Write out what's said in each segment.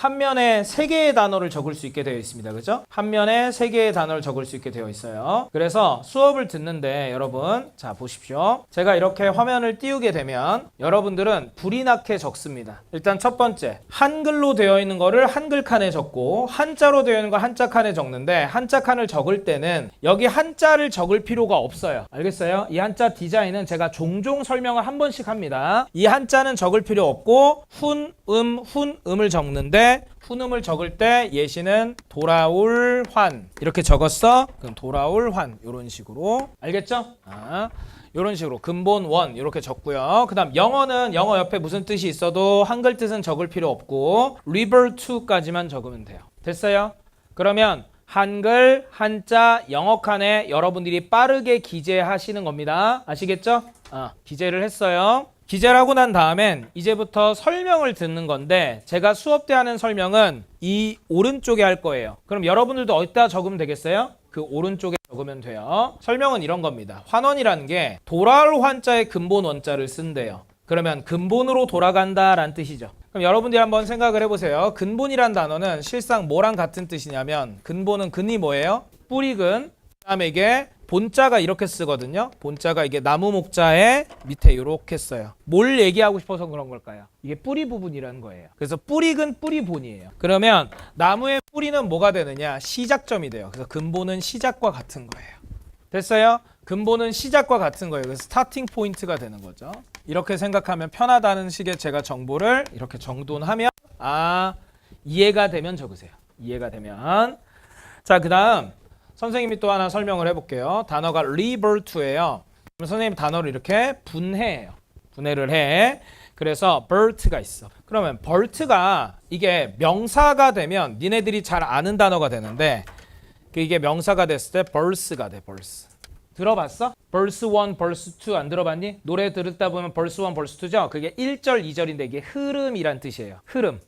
한 면에 3개의 단어를 적을 수 있게 되어 있습니다. 그죠? 한 면에 3개의 단어를 적을 수 있게 되어 있어요. 그래서 수업을 듣는데 여러분, 자 보십시오. 제가 이렇게 화면을 띄우게 되면 여러분들은 불이 나게 적습니다. 일단 첫 번째, 한글로 되어 있는 거를 한글 칸에 적고 한자로 되어 있는 거 한자 칸에 적는데 한자 칸을 적을 때는 여기 한자를 적을 필요가 없어요. 알겠어요? 이 한자 디자인은 제가 종종 설명을 한 번씩 합니다. 이 한자는 적을 필요 없고 훈음을 적는데 훈음을 적을 때 예시는 돌아올 환 이렇게 적었어. 그럼 돌아올 환 이런 식으로 알겠죠? 이런 식으로 근본 원 이렇게 적고요. 그 다음 영어는 영어 옆에 무슨 뜻이 있어도 한글 뜻은 적을 필요 없고 river to까지만 적으면 돼요. 됐어요? 그러면 한글, 한자, 영어 칸에 여러분들이 빠르게 기재하시는 겁니다. 아시겠죠? 기재를 했어요. 기재를 하고 난 다음엔 이제부터 설명을 듣는 건데 제가 수업 때 하는 설명은 이 오른쪽에 할 거예요. 그럼 여러분들도 어디다 적으면 되겠어요? 그 오른쪽에 적으면 돼요. 설명은 이런 겁니다. 환원이라는 게 돌아올 환자의 근본 원자를 쓴대요. 그러면 근본으로 돌아간다라는 뜻이죠. 그럼 여러분들이 한번 생각을 해보세요. 근본이란 단어는 실상 뭐랑 같은 뜻이냐면 근본은 근이 뭐예요? 뿌리근. 그 다음에 이게 본자가 이렇게 쓰거든요. 본자가 이게 나무 목자에 밑에 이렇게 써요. 뭘 얘기하고 싶어서 그런 걸까요? 이게 뿌리 부분이라는 거예요. 그래서 뿌리근 뿌리본이에요. 그러면 나무의 뿌리는 뭐가 되느냐? 시작점이 돼요. 그래서 근본은 시작과 같은 거예요. 됐어요? 근본은 시작과 같은 거예요. 그래서 스타팅 포인트가 되는 거죠. 이렇게 생각하면 편하다는 식의 제가 정보를 이렇게 정돈하면 이해가 되면 적으세요. 이해가 되면. 자, 그 다음 선생님이 또 하나 설명을 해볼게요. 단어가 리버트예요. 선생님 단어를 이렇게 분해해요. 분해를 해. 그래서 birth가 있어. 그러면 birth가 이게 명사가 되면 니네들이 잘 아는 단어가 되는데 이게 명사가 됐을 때 birth가 돼. birth. 들어봤어? verse 1, verse 2 안 들어봤니? 노래 들었다 보면 verse 1, verse 2죠? 그게 1절, 2절인데 이게 흐름이란 뜻이에요. 흐름.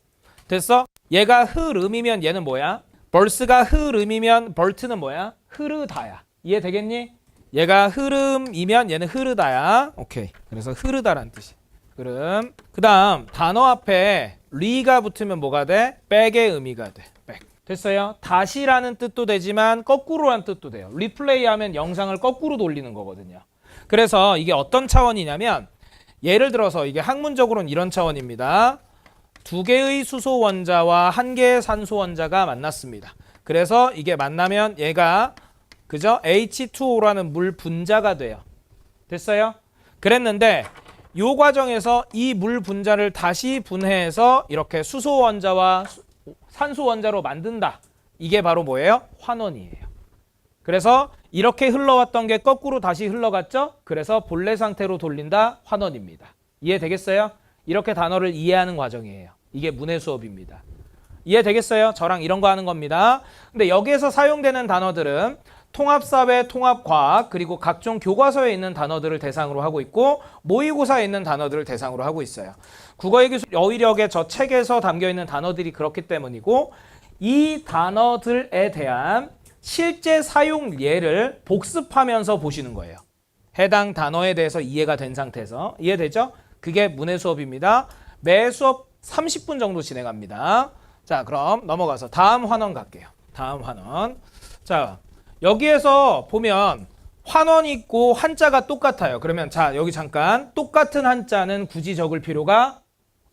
됐어? 얘가 흐름이면 얘는 뭐야? verse가 흐름이면 vert는 뭐야? 흐르다야. 이해되겠니? 얘가 흐름이면 얘는 흐르다야. 오케이. 그래서 흐르다란 뜻이야. 흐름. 그 다음 단어 앞에 리가 붙으면 뭐가 돼? 백의 의미가 돼. 백. 됐어요? 다시라는 뜻도 되지만 거꾸로라는 뜻도 돼요. 리플레이 하면 영상을 거꾸로 돌리는 거거든요. 그래서 이게 어떤 차원이냐면 예를 들어서 이게 학문적으로는 이런 차원입니다. 2개의 수소 원자와 1개의 산소 원자가 만났습니다. 그래서 이게 만나면 얘가 그죠? H2O라는 물 분자가 돼요. 됐어요? 그랬는데 이 과정에서 이 물 분자를 다시 분해해서 이렇게 수소 원자와 산소 원자로 만든다. 이게 바로 뭐예요? 환원이에요. 그래서 이렇게 흘러왔던 게 거꾸로 다시 흘러갔죠? 그래서 본래 상태로 돌린다. 환원입니다. 이해되겠어요? 이렇게 단어를 이해하는 과정이에요. 이게 문해 수업입니다. 이해되겠어요? 저랑 이런 거 하는 겁니다. 근데 여기에서 사용되는 단어들은 통합사회, 통합과학, 그리고 각종 교과서에 있는 단어들을 대상으로 하고 있고 모의고사에 있는 단어들을 대상으로 하고 있어요. 국어의 기술 어휘력의 저 책에서 담겨있는 단어들이 그렇기 때문이고 이 단어들에 대한 실제 사용 예를 복습하면서 보시는 거예요. 해당 단어에 대해서 이해가 된 상태에서. 이해되죠? 그게 문해 수업입니다. 매 수업 30분 정도 진행합니다. 자, 그럼 넘어가서 다음 환원 갈게요. 다음 환원. 자, 여기에서 보면 환원이 있고 한자가 똑같아요. 그러면 자, 여기 잠깐 똑같은 한자는 굳이 적을 필요가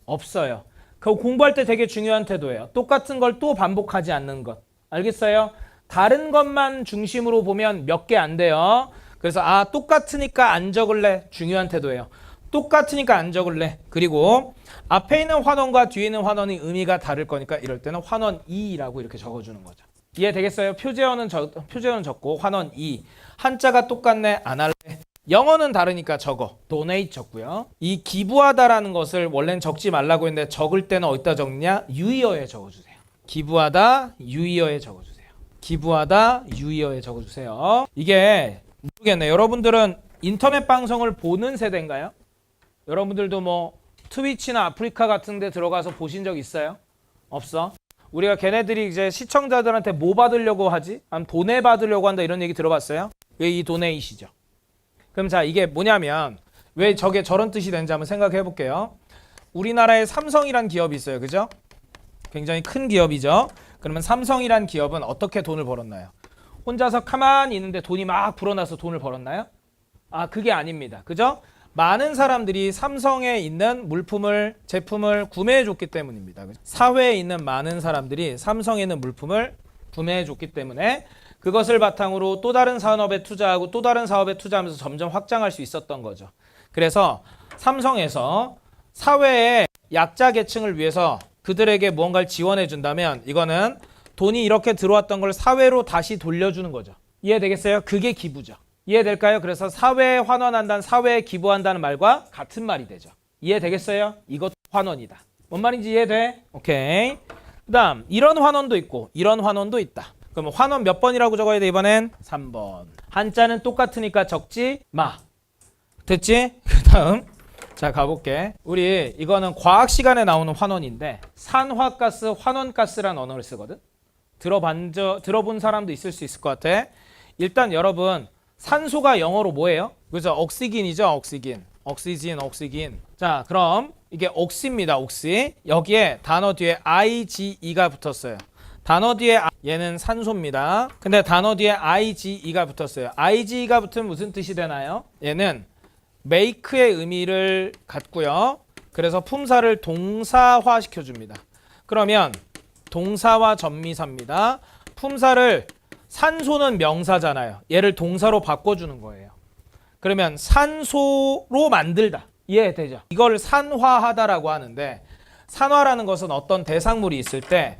없어요. 그거 공부할 때 되게 중요한 태도예요. 똑같은 걸 또 반복하지 않는 것. 알겠어요? 다른 것만 중심으로 보면 몇 개 안 돼요. 그래서 똑같으니까 안 적을래. 중요한 태도예요. 똑같으니까 안 적을래. 그리고 앞에 있는 환원과 뒤에 있는 환원이 의미가 다를 거니까 이럴 때는 환원 2라고 이렇게 적어주는 거죠. 이해되겠어요? 표제어는 적고 환원 2. 한자가 똑같네. 안 할래. 영어는 다르니까 적어. donate 적고요. 이 기부하다라는 것을 원래는 적지 말라고 했는데 적을 때는 어디다 적냐? 유의어에 적어주세요. 기부하다 유의어에 적어주세요. 기부하다 유의어에 적어주세요. 이게 모르겠네. 여러분들은 인터넷 방송을 보는 세대인가요? 여러분들도 뭐 트위치나 아프리카 같은 데 들어가서 보신 적 있어요? 없어? 우리가 걔네들이 이제 시청자들한테 뭐 받으려고 하지? 아니면 돈에 받으려고 한다 이런 얘기 들어봤어요? 이 도네이시죠. 그럼 자, 이게 뭐냐면 왜 저게 저런 뜻이 되는지 한번 생각해 볼게요. 우리나라에 삼성이란 기업이 있어요. 그죠? 굉장히 큰 기업이죠. 그러면 삼성이란 기업은 어떻게 돈을 벌었나요? 혼자서 가만히 있는데 돈이 막 불어나서 돈을 벌었나요? 그게 아닙니다. 그죠? 많은 사람들이 삼성에 있는 물품을, 제품을 구매해 줬기 때문입니다. 사회에 있는 많은 사람들이 삼성에 있는 물품을 구매해 줬기 때문에 그것을 바탕으로 또 다른 산업에 투자하고 또 다른 사업에 투자하면서 점점 확장할 수 있었던 거죠. 그래서 삼성에서 사회의 약자 계층을 위해서 그들에게 무언가를 지원해 준다면 이거는 돈이 이렇게 들어왔던 걸 사회로 다시 돌려주는 거죠. 이해되겠어요? 그게 기부죠. 이해될까요? 그래서 사회에 환원한다는, 사회에 기부한다는 말과 같은 말이 되죠. 이해되겠어요? 이것도 환원이다. 뭔 말인지 이해돼? 오케이. 그 다음 이런 환원도 있고 이런 환원도 있다. 그럼 환원 몇 번이라고 적어야 돼? 이번엔 3번. 한자는 똑같으니까 적지 마. 됐지? 그 다음 자 가볼게. 우리 이거는 과학 시간에 나오는 환원인데 산화가스, 환원가스란 언어를 쓰거든. 들어본 사람도 있을 수 있을 것 같아. 일단 여러분 산소가 영어로 뭐예요? 그죠? 옥시긴이죠. 옥시긴. 자, 그럼 이게 옥시입니다. 옥시. 여기에 단어 뒤에 IgE가 붙었어요. 단어 뒤에 얘는 산소입니다. 근데 단어 뒤에 IgE가 붙었어요. IgE가 붙으면 무슨 뜻이 되나요? 얘는 make의 의미를 갖고요. 그래서 품사를 동사화 시켜줍니다. 그러면 동사와 전미사입니다. 품사를 산소는 명사잖아요. 얘를 동사로 바꿔주는 거예요. 그러면 산소로 만들다. 이해되죠? 이걸 산화하다라고 하는데 산화라는 것은 어떤 대상물이 있을 때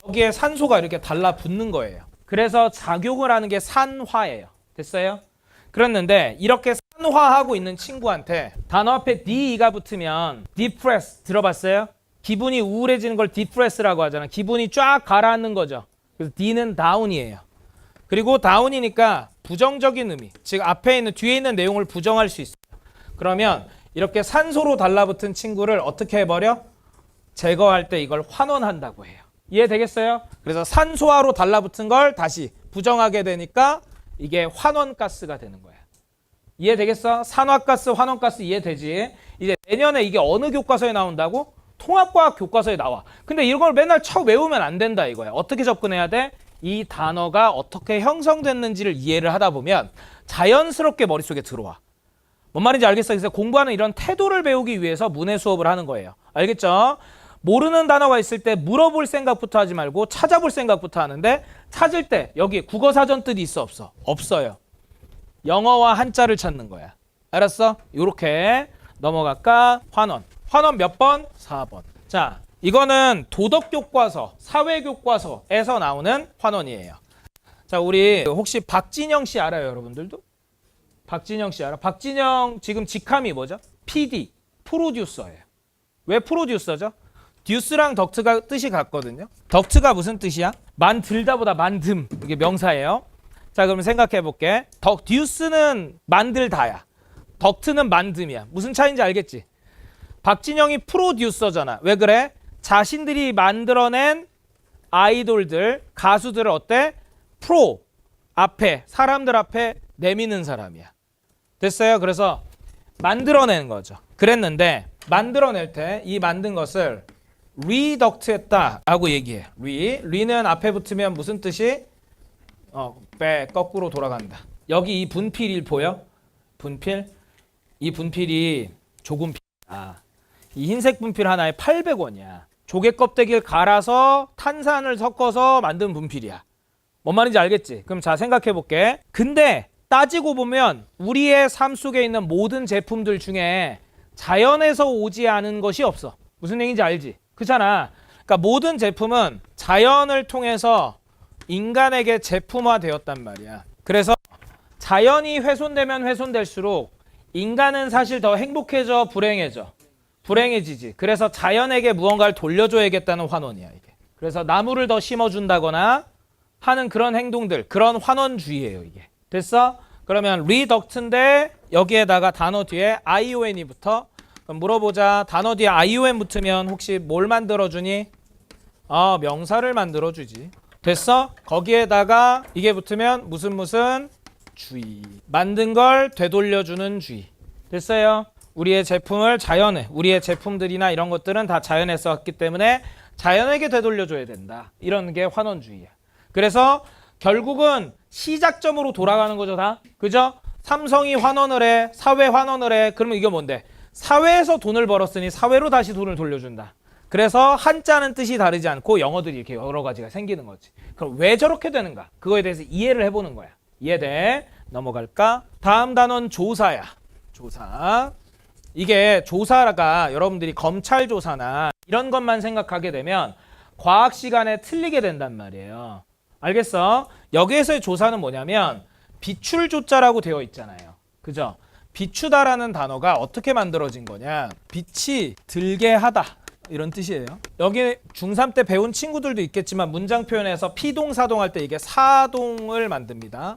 여기에 산소가 이렇게 달라붙는 거예요. 그래서 작용을 하는 게 산화예요. 됐어요? 그랬는데 이렇게 산화하고 있는 친구한테 단어 앞에 de가 붙으면 depress 들어봤어요? 기분이 우울해지는 걸 depress라고 하잖아. 기분이 쫙 가라앉는 거죠. 그래서 d는 down이에요. 그리고 다운이니까 부정적인 의미, 즉 앞에 있는 뒤에 있는 내용을 부정할 수 있어요. 그러면 이렇게 산소로 달라붙은 친구를 어떻게 해버려? 제거할 때 이걸 환원한다고 해요. 이해되겠어요? 그래서 산소화로 달라붙은 걸 다시 부정하게 되니까 이게 환원가스가 되는 거야. 이해되겠어? 산화가스, 환원가스 이해되지? 이제 내년에 이게 어느 교과서에 나온다고? 통합과학 교과서에 나와. 근데 이걸 맨날 외우면 안 된다 이거야. 어떻게 접근해야 돼? 이 단어가 어떻게 형성됐는지를 이해를 하다 보면 자연스럽게 머릿속에 들어와. 뭔 말인지 알겠어? 그래서 공부하는 이런 태도를 배우기 위해서 문해 수업을 하는 거예요. 알겠죠? 모르는 단어가 있을 때 물어볼 생각부터 하지 말고 찾아볼 생각부터 하는데 찾을 때 여기 국어사전 뜻이 있어 없어? 없어요. 영어와 한자를 찾는 거야. 알았어? 요렇게 넘어갈까? 환원. 환원 몇 번? 4번. 자, 이거는 도덕교과서, 사회교과서에서 나오는 환원이에요. 자, 우리 혹시 박진영 씨 알아요, 여러분들도? 박진영 씨 알아? 박진영 지금 직함이 뭐죠? PD, 프로듀서예요. 왜 프로듀서죠? 듀스랑 덕트가 뜻이 같거든요. 덕트가 무슨 뜻이야? 만들다보다 만듦. 이게 명사예요. 자, 그럼 생각해 볼게. 듀스는 만들다야. 덕트는 만듦이야. 무슨 차이인지 알겠지? 박진영이 프로듀서잖아. 왜 그래? 자신들이 만들어낸 아이돌들, 가수들을 어때? 프로 앞에, 사람들 앞에 내미는 사람이야. 됐어요? 그래서 만들어내는 거죠. 그랬는데 만들어낼 때 이 만든 것을 리덕트했다 라고 얘기해. 리는 앞에 붙으면 무슨 뜻이? 거꾸로 돌아간다. 여기 이 분필이 보여? 분필? 이 분필이 조금필이야. 이 흰색 분필 하나에 800원이야. 조개 껍데기를 갈아서 탄산을 섞어서 만든 분필이야. 뭔 말인지 알겠지? 그럼 자 생각해 볼게. 근데 따지고 보면 우리의 삶 속에 있는 모든 제품들 중에 자연에서 오지 않은 것이 없어. 무슨 얘기인지 알지? 그렇잖아. 그러니까 모든 제품은 자연을 통해서 인간에게 제품화되었단 말이야. 그래서 자연이 훼손되면 훼손될수록 인간은 사실 더 행복해져, 불행해져? 불행해지지. 그래서 자연에게 무언가를 돌려줘야겠다는 환원이야 이게. 그래서 나무를 더 심어준다거나 하는 그런 행동들, 그런 환원주의예요 이게. 됐어? 그러면 리덕트인데 여기에다가 단어 뒤에 ION이 붙어. 그럼 물어보자. 단어 뒤에 ION 붙으면 혹시 뭘 만들어주니? 명사를 만들어주지. 됐어? 거기에다가 이게 붙으면 무슨 주의. 만든 걸 되돌려주는 주의. 됐어요? 우리의 제품을 자연에, 우리의 제품들이나 이런 것들은 다 자연에 썼기 때문에 자연에게 되돌려줘야 된다. 이런 게 환원주의야. 그래서 결국은 시작점으로 돌아가는 거죠, 다. 그죠? 삼성이 환원을 해, 사회 환원을 해. 그러면 이게 뭔데? 사회에서 돈을 벌었으니 사회로 다시 돈을 돌려준다. 그래서 한자는 뜻이 다르지 않고 영어들이 이렇게 여러 가지가 생기는 거지. 그럼 왜 저렇게 되는가? 그거에 대해서 이해를 해보는 거야. 이해돼? 넘어갈까? 다음 단어는 조사야. 조사. 이게 조사가 여러분들이 검찰 조사나 이런 것만 생각하게 되면 과학 시간에 틀리게 된단 말이에요. 알겠어? 여기에서의 조사는 뭐냐면 비출조자라고 되어 있잖아요. 그죠? 비추다라는 단어가 어떻게 만들어진 거냐? 빛이 들게 하다. 이런 뜻이에요. 여기 중3 때 배운 친구들도 있겠지만 문장 표현에서 피동사동 할 때 이게 사동을 만듭니다.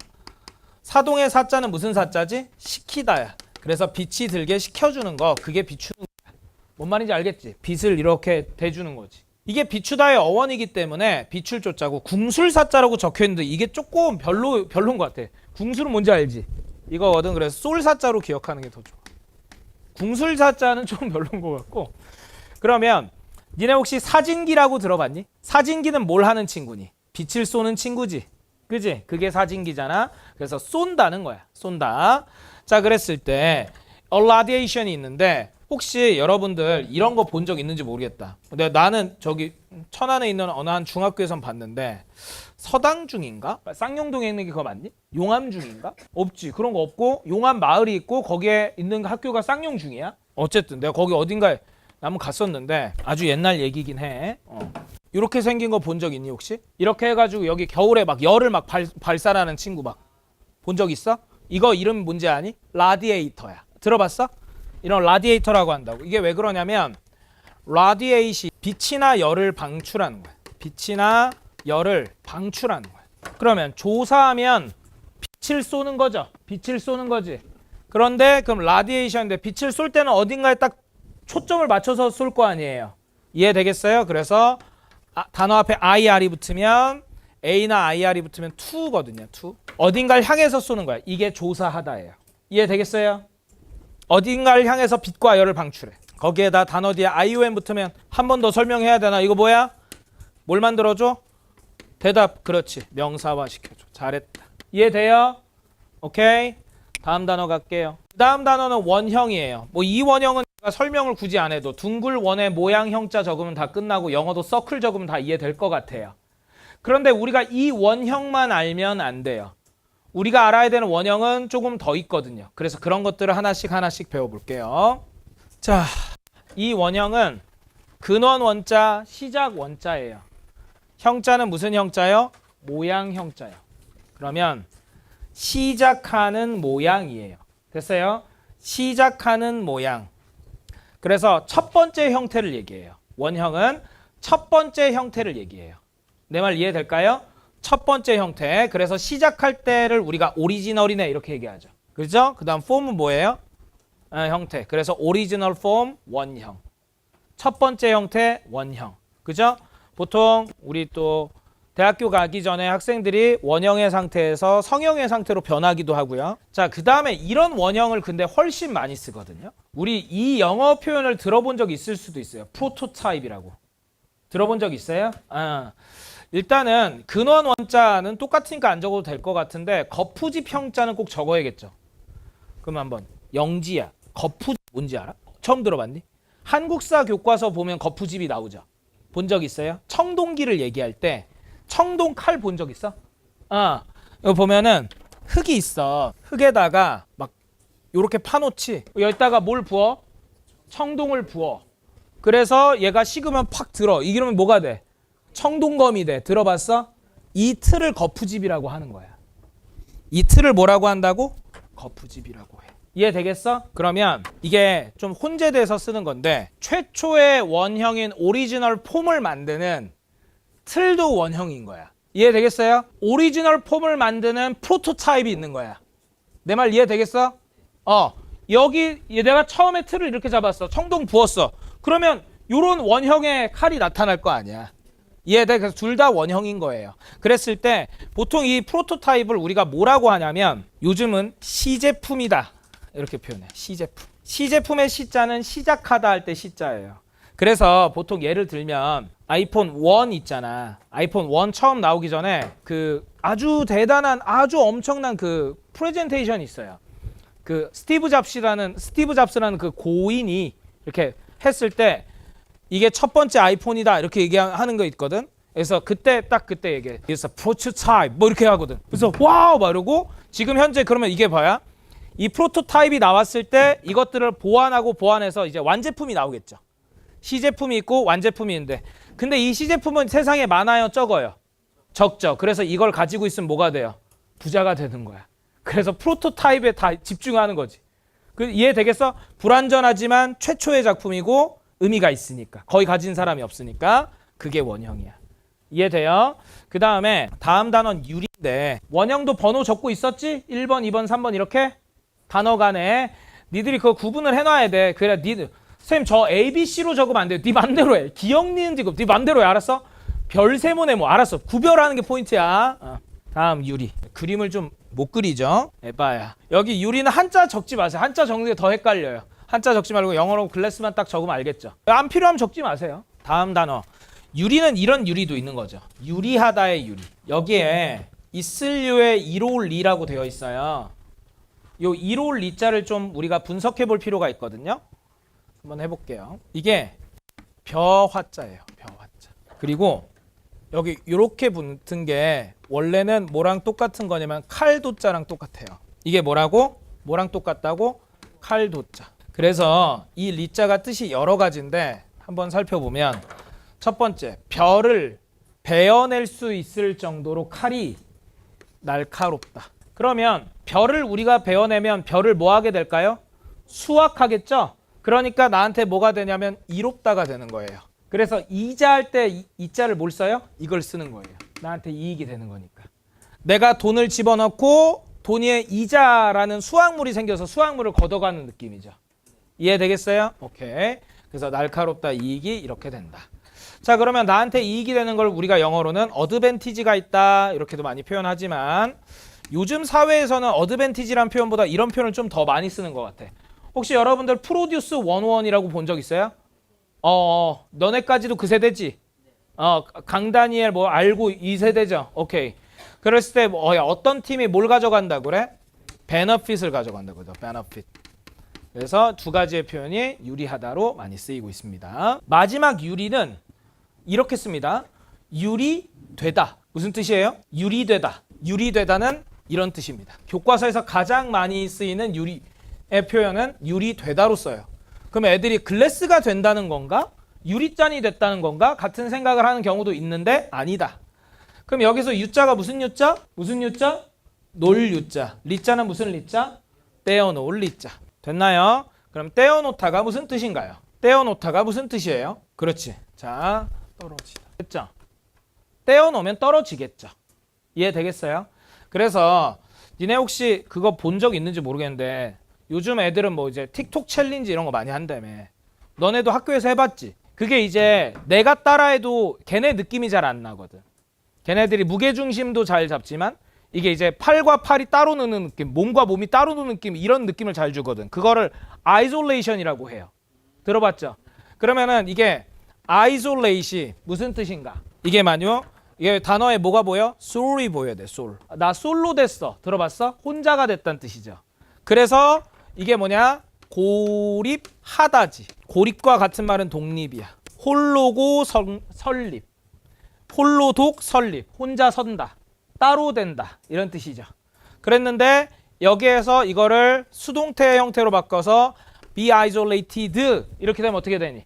사동의 사자는 무슨 사자지? 시키다야. 그래서 빛이 들게 시켜주는 거, 그게 비추는 거야. 뭔 말인지 알겠지? 빛을 이렇게 대주는 거지. 이게 비추다의 어원이기 때문에 비출조자고 궁술사자라고 적혀있는데 이게 조금 별로인 것 같아. 궁술은 뭔지 알지? 이거거든. 그래서 쏠사자로 기억하는 게 더 좋아. 궁술사자는 좀 별로인 것 같고. 그러면 니네 혹시 사진기라고 들어봤니? 사진기는 뭘 하는 친구니? 빛을 쏘는 친구지. 그지? 그게 사진기잖아. 그래서 쏜다는 거야. 쏜다. 자, 그랬을 때 irradiation이 있는데 혹시 여러분들 이런 거 본 적 있는지 모르겠다. 근데 나는 저기 천안에 있는 어느 한 중학교에선 봤는데 서당중인가? 쌍용동에 있는 게 그거 맞니? 용암중인가? 없지. 그런 거 없고 용암 마을이 있고 거기에 있는 학교가 쌍용중이야? 어쨌든 내가 거기 어딘가에 한번 갔었는데 아주 옛날 얘기긴 해. 이렇게 생긴 거 본 적 있니 혹시? 이렇게 해가지고 여기 겨울에 막 열을 막 발산하는 친구 막 본 적 있어? 이거 이름 뭔지 아니? 라디에이터야. 들어봤어? 이런 라디에이터라고 한다고. 이게 왜 그러냐면 라디에이시 빛이나 열을 방출하는 거야. 빛이나 열을 방출하는 거야. 그러면 조사하면 빛을 쏘는 거죠. 빛을 쏘는 거지. 그런데 그럼 라디에이션인데 빛을 쏠 때는 어딘가에 딱 초점을 맞춰서 쏠 거 아니에요. 이해되겠어요? 그래서 단어 앞에 IR이 붙으면 A나 IR이 붙으면 to거든요. to. 어딘가를 향해서 쏘는 거야. 이게 조사하다예요. 이해되겠어요? 어딘가를 향해서 빛과 열을 방출해. 거기에다 단어 뒤에 ION 붙으면 한 번 더 설명해야 되나? 이거 뭐야? 뭘 만들어줘? 대답. 그렇지. 명사화 시켜줘. 잘했다. 이해돼요? 오케이. 다음 단어 갈게요. 다음 단어는 원형이에요. 뭐 이 원형은 제가 설명을 굳이 안 해도 둥글 원의 모양 형자 적으면 다 끝나고 영어도 서클 적으면 다 이해될 것 같아요. 그런데 우리가 이 원형만 알면 안 돼요. 우리가 알아야 되는 원형은 조금 더 있거든요. 그래서 그런 것들을 하나씩 배워볼게요. 자, 이 원형은 근원 원자, 시작 원자예요. 형자는 무슨 형자요? 모양 형자요. 그러면 시작하는 모양이에요. 됐어요? 시작하는 모양. 그래서 첫 번째 형태를 얘기해요. 원형은 첫 번째 형태를 얘기해요. 내 말 이해될까요? 첫 번째 형태. 그래서 시작할 때를 우리가 오리지널이네 이렇게 얘기하죠. 그렇죠? 그 다음 폼은 뭐예요? 형태. 그래서 오리지널 폼 원형. 첫 번째 형태 원형. 그죠? 보통 우리 또 대학교 가기 전에 학생들이 원형의 상태에서 성형의 상태로 변하기도 하고요. 자, 그 다음에 이런 원형을 근데 훨씬 많이 쓰거든요. 우리 이 영어 표현을 들어본 적 있을 수도 있어요. 프로토타입이라고. 들어본 적 있어요? 일단은 근원 원자는 똑같으니까 안 적어도 될 것 같은데 거푸집 형자는 꼭 적어야겠죠. 그럼 한번 영지야. 거푸집 뭔지 알아? 처음 들어봤니? 한국사 교과서 보면 거푸집이 나오죠. 본 적 있어요? 청동기를 얘기할 때 청동 칼 본 적 있어? 이거 보면은 흙이 있어. 흙에다가 막 요렇게 파놓지. 여기다가 뭘 부어? 청동을 부어. 그래서 얘가 식으면 팍 들어. 이러면 뭐가 돼? 청동검이 돼. 들어봤어? 이 틀을 거푸집이라고 하는 거야. 이 틀을 뭐라고 한다고? 거푸집이라고 해. 이해되겠어? 그러면 이게 좀 혼재돼서 쓰는 건데 최초의 원형인 오리지널 폼을 만드는 틀도 원형인 거야. 이해되겠어요? 오리지널 폼을 만드는 프로토타입이 있는 거야. 내 말 이해되겠어? 여기 내가 처음에 틀을 이렇게 잡았어. 청동 부었어. 그러면 이런 원형의 칼이 나타날 거 아니야. 이해돼? 그래서 둘 다 원형인 거예요. 그랬을 때 보통 이 프로토타입을 우리가 뭐라고 하냐면 요즘은 시제품이다. 이렇게 표현해. 시제품. 시제품의 시자는 시작하다 할 때 시자예요. 그래서 보통 예를 들면 아이폰 1 있잖아. 아이폰 1 처음 나오기 전에 그 아주 대단한 아주 엄청난 그 프레젠테이션이 있어요. 그 스티브 잡스라는 그 고인이 이렇게 했을 때 이게 첫 번째 아이폰이다 이렇게 얘기하는 거 있거든. 그래서 그때 얘기해. It's a prototype 뭐 이렇게 하거든. 그래서 와우 막 이러고 지금 현재 그러면 이게 뭐야? 이 프로토타입이 나왔을 때 이것들을 보완해서 이제 완제품이 나오겠죠. 시제품이 있고 완제품이 있는데 근데 이 시제품은 세상에 많아요, 적어요? 적죠. 그래서 이걸 가지고 있으면 뭐가 돼요? 부자가 되는 거야. 그래서 프로토타입에 다 집중하는 거지. 이해되겠어? 불완전하지만 최초의 작품이고 의미가 있으니까. 거의 가진 사람이 없으니까 그게 원형이야. 이해돼요? 그 다음에 다음 단어는 유리인데 원형도 번호 적고 있었지? 1번, 2번, 3번 이렇게 단어 간에 니들이 그거 구분을 해놔야 돼. 그래야 니들 선생님 저 A, B, C로 적으면 안 돼요. 네 맘대로 해. 기억, 니은, 지급 네 맘대로 해. 알았어? 별, 세모, 네모 알았어. 구별하는 게 포인트야. 다음 유리. 그림을 좀 못 그리죠? 에바야. 여기 유리는 한자 적지 마세요. 한자 적는 게 더 헷갈려요. 한자 적지 말고 영어로 글래스만 딱 적으면 알겠죠? 안 필요하면 적지 마세요. 다음 단어. 유리는 이런 유리도 있는 거죠. 유리하다의 유리. 여기에 있을류의 이로울 리라고 되어 있어요. 요 이로울 리자를 좀 우리가 분석해 볼 필요가 있거든요. 한번 해볼게요. 이게 벼화자예요. 벼화자. 그리고 여기 이렇게 붙은 게 원래는 뭐랑 똑같은 거냐면 칼도자랑 똑같아요. 이게 뭐라고? 뭐랑 똑같다고? 칼도자. 그래서 이 리자가 뜻이 여러 가지인데 한번 살펴보면 첫 번째, 별을 베어낼 수 있을 정도로 칼이 날카롭다. 그러면 별을 우리가 베어내면 별을 뭐 하게 될까요? 수확하겠죠? 그러니까 나한테 뭐가 되냐면 이롭다가 되는 거예요. 그래서 이자 할 때 이자를 뭘 써요? 이걸 쓰는 거예요. 나한테 이익이 되는 거니까. 내가 돈을 집어넣고 돈에 이자라는 수확물이 생겨서 수확물을 걷어가는 느낌이죠. 이해되겠어요? 오케이. 그래서 날카롭다, 이익이 이렇게 된다. 자, 그러면 나한테 이익이 되는 걸 우리가 영어로는 어드밴티지가 있다 이렇게도 많이 표현하지만 요즘 사회에서는 어드밴티지란 표현보다 이런 표현을 좀 더 많이 쓰는 것 같아. 혹시 여러분들 프로듀스 101이라고 본 적 있어요? 너네까지도 그 세대지? 강다니엘 뭐 알고 이 세대죠? 오케이. 그랬을 때 어떤 팀이 뭘 가져간다 그래? 베너핏을 가져간다 그죠? 베너핏. 그래서 두 가지의 표현이 유리하다로 많이 쓰이고 있습니다. 마지막 유리는 이렇게 씁니다. 유리되다. 무슨 뜻이에요? 유리되다. 유리되다는 이런 뜻입니다. 교과서에서 가장 많이 쓰이는 유리의 표현은 유리되다로 써요. 그럼 애들이 글래스가 된다는 건가? 유리잔이 됐다는 건가? 같은 생각을 하는 경우도 있는데 아니다. 그럼 여기서 유자가 무슨 유자? 무슨 유자? 놀 유자. 리자는 무슨 리자? 떼어놓을 리자. 됐나요? 그럼 떼어놓다가 무슨 뜻인가요? 떼어놓다가 무슨 뜻이에요? 그렇지. 자, 떨어지다. 됐죠? 떼어놓으면 떨어지겠죠. 이해되겠어요? 그래서 니네 혹시 그거 본 적 있는지 모르겠는데 요즘 애들은 뭐 이제 틱톡 챌린지 이런 거 많이 한다며. 너네도 학교에서 해봤지? 그게 이제 내가 따라해도 걔네 느낌이 잘 안 나거든. 걔네들이 무게중심도 잘 잡지만 이게 이제 팔과 팔이 따로 노는 느낌, 몸과 몸이 따로 노는 느낌, 이런 느낌을 잘 주거든. 그거를 아이솔레이션이라고 해요. 들어봤죠? 그러면은 이게 아이솔레이시 무슨 뜻인가? 이게 만요. 이게 단어에 뭐가 보여? soul이 보여야 돼. soul. 나 솔로 됐어. 들어봤어? 혼자가 됐다는 뜻이죠. 그래서 이게 뭐냐? 고립하다지. 고립과 같은 말은 독립이야. 홀로고 설립. 홀로독 설립. 혼자 선다. 따로 된다. 이런 뜻이죠. 그랬는데 여기에서 이거를 수동태 형태로 바꿔서 be isolated 이렇게 되면 어떻게 되니?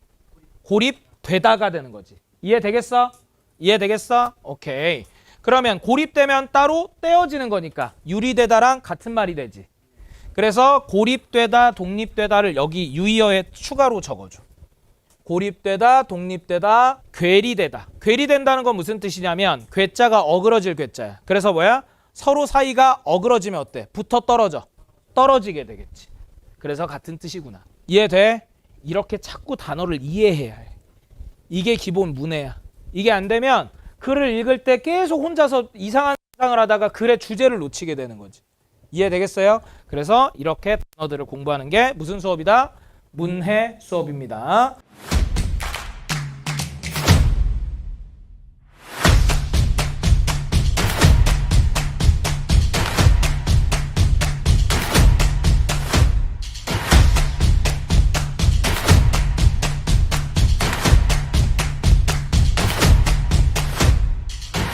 고립되다가 되는 거지. 이해되겠어? 이해되겠어? 오케이. 그러면 고립되면 따로 떼어지는 거니까 유리되다랑 같은 말이 되지. 그래서 고립되다, 독립되다를 여기 유의어에 추가로 적어줘. 고립되다, 독립되다, 괴리되다. 괴리된다는 건 무슨 뜻이냐면 괴자가 어그러질 괴자야. 그래서 뭐야? 서로 사이가 어그러지면 어때? 붙어 떨어져. 떨어지게 되겠지. 그래서 같은 뜻이구나. 이해돼? 이렇게 자꾸 단어를 이해해야 해. 이게 기본 문해야. 이게 안 되면 글을 읽을 때 계속 혼자서 이상한 상을 하다가 글의 주제를 놓치게 되는 거지. 이해되겠어요? 그래서 이렇게 단어들을 공부하는 게 무슨 수업이다? 문해 수업입니다.